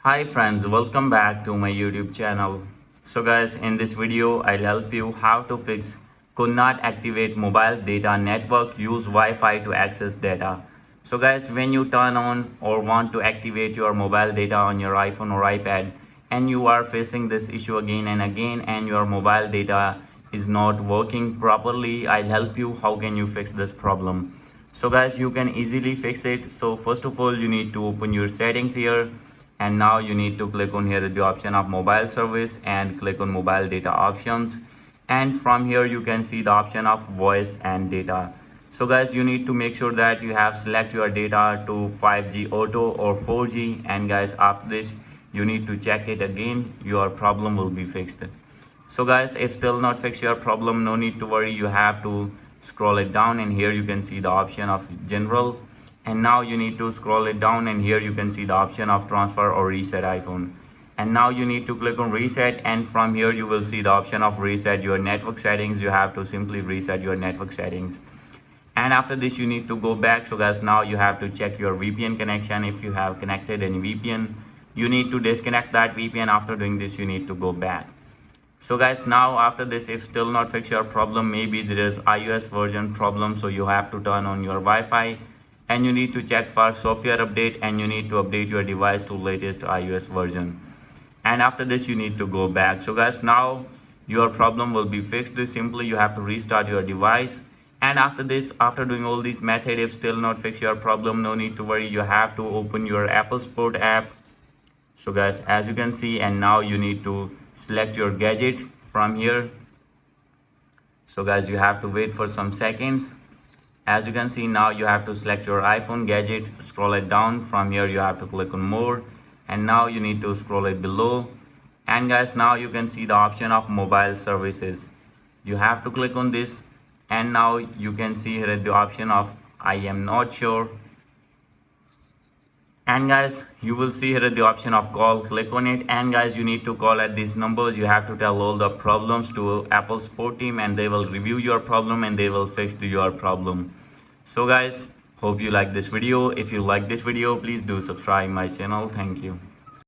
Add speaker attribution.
Speaker 1: Hi friends, welcome back to my YouTube channel. So guys, in this video, I'll help you how to fix could not activate mobile data network, use Wi-Fi to access data. So guys, when you turn on or want to activate your mobile data on your iPhone or iPad and you are facing this issue again and again and your mobile data is not working properly, I'll help you how can you fix this problem. So guys, you can easily fix it. So first of all, you need to open your settings here, and now you need to click on here the option of mobile service and click on mobile data options, and from here you can see the option of voice and data. So guys, you need to make sure that you have select your data to 5G auto or 4G, and guys, after this you need to check it again, your problem will be fixed. So guys, if still not fix your problem, no need to worry, you have to scroll it down, and here you can see the option of general, and now you need to scroll it down, and here you can see the option of transfer or reset iPhone, and now you need to click on reset, and from here you will see the option of reset your network settings. You have to simply reset your network settings, and after this you need to go back. So guys, now you have to check your VPN connection. If you have connected any VPN, you need to disconnect that VPN. After doing this, you need to go back. So guys, now after this, if still not fix your problem, maybe there is iOS version problem, so you have to turn on your Wi-Fi and you need to check for software update, and you need to update your device to latest iOS version, and after this you need to go back. So guys, now your problem will be fixed. Simply you have to restart your device, and after this, after doing all these methods, if still not fix your problem, no need to worry, you have to open your Apple Sport app. So guys, as you can see, and now you need to select your gadget from here. So guys, you have to wait for some seconds. As you can see, now you have to select your iPhone gadget, scroll it down. From here you have to click on more, and now you need to scroll it below, and guys, now you can see the option of mobile services. You have to click on this, and now you can see here the option of I am not sure, and guys, you will see here the option of call. Click on it, and guys, you need to call at these numbers. You have to tell all the problems to Apple Support team, and they will review your problem and they will fix your problem. So guys, hope you like this video. If you like this video, please do subscribe my channel. Thank you.